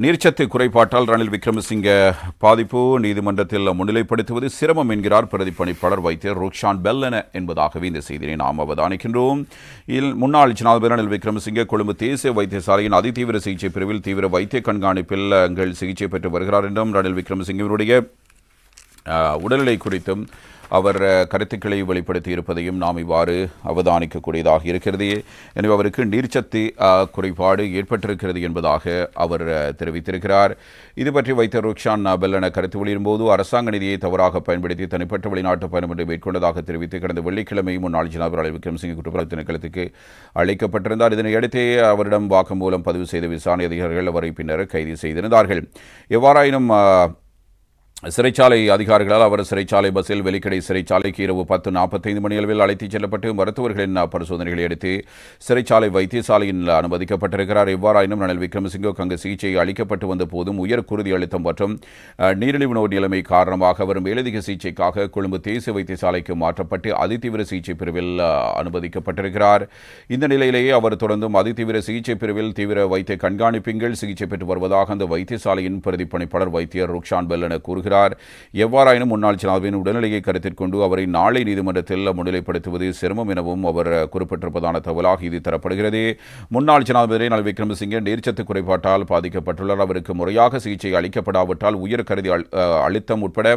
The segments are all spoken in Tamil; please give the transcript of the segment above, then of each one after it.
நீர்ச்சத்து குறைபாட்டால் ரணில் விக்ரமசிங்க பாதிப்பு நீதிமன்றத்தில் முன்னிலைப்படுத்துவது சிரமம் என்கிறார் பிரதிப்பணிப்பாளர் வைத்தியர் ருக்ஷான் பெல்லன என்பதாகவே இந்த செய்தியை நாம் அவதானிக்கின்றோம். முன்னாள் ஜனாதிபதி ரணில் விக்ரமசிங்க கொழும்பு தேசிய வைத்தியசாலையின் அதிதீவிர சிகிச்சை பிரிவில் தீவிர வைத்திய கண்காணிப்பில் சிகிச்சை பெற்று வருகிறார் என்றும் ரணில் விக்ரமசிங்கவினுடைய உடல்நிலை குறித்தும் அவர் கருத்துக்களை வெளிப்படுத்தி இருப்பதையும் நாம் இவ்வாறு அவதானிக்கக்கூடியதாக இருக்கிறது. எனவே அவருக்கு நீர்ச்சத்து குறைபாடு ஏற்பட்டிருக்கிறது என்பதாக அவர் தெரிவித்திருக்கிறார். இது பற்றி வைத்தியர் ருக்ஷான் பெல்லன கருத்து வெளியிடும்போது அரசாங்க நிதியை தவறாக பயன்படுத்தி தனிப்பட்ட வெளிநாட்டு பயணம் ஒன்றை மேற்கொண்டதாக தெரிவித்து கடந்த வெள்ளிக்கிழமை முன்னாள் ஜனாதிபதி ரணில் விக்ரமசிங்கே குற்றப்புலனாய்வு திணைக்களத்துக்கு அழைக்கப்பட்டிருந்தார். இதனையடுத்தே அவரிடம் வாக்குமூலம் பதிவு செய்த விசாரணை அதிகாரிகள் அவரை பின்னர் கைது செய்திருந்தார்கள். எவ்வாறாயினும் சிறைச்சாலை அதிகாரிகளால் அவர் சிறைச்சாலை பஸ்ஸில் வெலிக்கடை சிறைச்சாலைக்கு இரவு 10:45 மணியளவில் அழைத்துச் செல்லப்பட்டு மருத்துவர்களின் பரிசோதனைகளை அடுத்து சிறைச்சாலை வைத்தியசாலையில் அனுமதிக்கப்பட்டிருக்கிறார். எவ்வாறாயினும் ரணில் விக்ரமசிங்கவுக்கு அங்கு சிகிச்சை அளிக்கப்பட்டு வந்த போதும் உயர் குருதி அழுத்தம் மற்றும் நீரிழிவு நோய் நிலைமை காரணமாக அவர் மேலதிக சிகிச்சைக்காக கொழும்பு தேசிய வைத்தியசாலைக்கு மாற்றப்பட்டு அதிதீவிர சிகிச்சை பிரிவில் அனுமதிக்கப்பட்டிருக்கிறார். இந்த நிலையிலேயே அவர் தொடர்ந்தும் அதிதீவிர சிகிச்சை பிரிவில் தீவிர வைத்திய கண்காணிப்பின் சிகிச்சை பெற்று வருவதாக அந்த வைத்தியசாலையின் பிரதிப்பணிப்பாளர் வைத்தியர் ருக்ஷான் பெல்லன கூறுகிறார். எவ்வாறாயினும் முன்னாள் ஜனாதிபதியின் உடல்நிலையை கருத்தில் கொண்டு அவரை நாளை நீதிமன்றத்தில் முன்னிலைப்படுத்துவது சிரமம் எனவும் அவர் குறிப்பிட்டிருப்பதான தகவலாக இது தரப்படுகிறது. முன்னாள் ஜனாதிபதி ரணில் விக்ரமசிங்கே நீர்ச்சத்து குறைபாட்டால் பாதிக்கப்பட்டுள்ளார். அவருக்கு முறையாக சிகிச்சை அளிக்கப்படாவிட்டால் உயர் கருதி அழுத்தம் உட்பட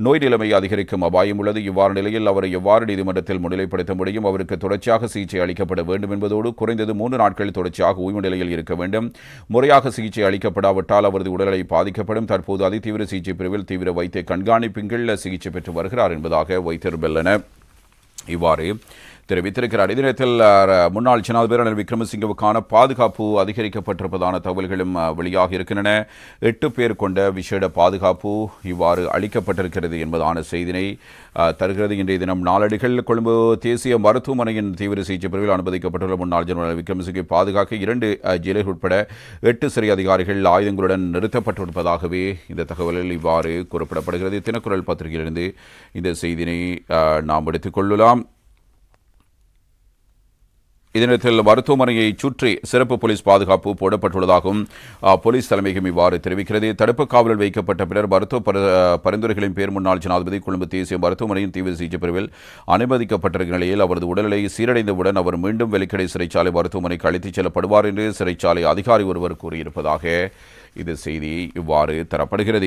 நோய் நிலைமை அதிகரிக்கும் அபாயம் உள்ளது. இவ்வாறு நிலையில் அவரை எவ்வாறு நீதிமன்றத்தில் முன்னிலைப்படுத்த முடியும்? அவருக்கு தொடர்ச்சியாக சிகிச்சை அளிக்கப்பட வேண்டும் என்பதோடு குறைந்தது 3 நாட்கள் தொடர்ச்சியாக ஓய்வு நிலையில் இருக்க வேண்டும். முறையாக சிகிச்சை அளிக்கப்படாவிட்டால் அவரது உடல்நிலை பாதிக்கப்படும். தற்போது அதிதீவிர சிகிச்சை பிரிவில் தீவிர வைத்திய கண்காணிப்பின் சிகிச்சை பெற்று வருகிறார் என்பதாக வைத்தியர் பெல்லன இவ்வாறு தெரிவித்திருக்கிறார். இதே நேரத்தில் முன்னாள் ஜனாதிபதி ரணில் விக்ரமசிங்கவுக்கான பாதுகாப்பு அதிகரிக்கப்பட்டிருப்பதான தகவல்களும் வெளியாக இருக்கின்றன. 8 பேர் கொண்ட விசேட பாதுகாப்பு இவ்வாறு அளிக்கப்பட்டிருக்கிறது என்பதான செய்தினை தருகிறது. இன்றைய தினம் நாளடிகள் கொழும்பு தேசிய மருத்துவமனையின் தீவிர சிகிச்சை பிரிவில் அனுமதிக்கப்பட்டுள்ள முன்னாள் ஜனாதிபதி விக்ரமசிங்கை பாதுகாக்க 2 ஜெயிலர் உட்பட 8 சிறை அதிகாரிகள் ஆயுதங்களுடன் நிறுத்தப்பட்டிருப்பதாகவே இந்த தகவலில் இவ்வாறு கூறப்படப்படுகிறது. தினக்குரல் பத்திரிகையிலிருந்து இந்த செய்தினை நாம் எடுத்துக்கொள்ளலாம். இதனத்தில் மருத்துவமனையை சுற்றி சிறப்பு போலீஸ் பாதுகாப்பு போடப்பட்டுள்ளதாகவும் போலீஸ் தலைமையகம் இவ்வாறு தெரிவிக்கிறது. தடுப்பு காவலில் வைக்கப்பட்ட பின்னர் மருத்துவ பரிந்துரைகளின் பேர் முன்னாள் ஜனாதிபதி கொழும்பு தேசிய மருத்துவமனையின் தீவிர சிகிச்சை பிரிவில் அனுமதிக்கப்பட்டிருக்கிற நிலையில் அவரது உடல்நிலை சீரடைந்தவுடன் அவர் மீண்டும் வெலிக்கடை சிறைச்சாலை மருத்துவமனைக்கு அழைத்துச் செல்லப்படுவார் என்று சிறைச்சாலை அதிகாரி ஒருவர் கூறியிருப்பதாக இந்த செய்தி இவ்வாறு தரப்படுகிறது.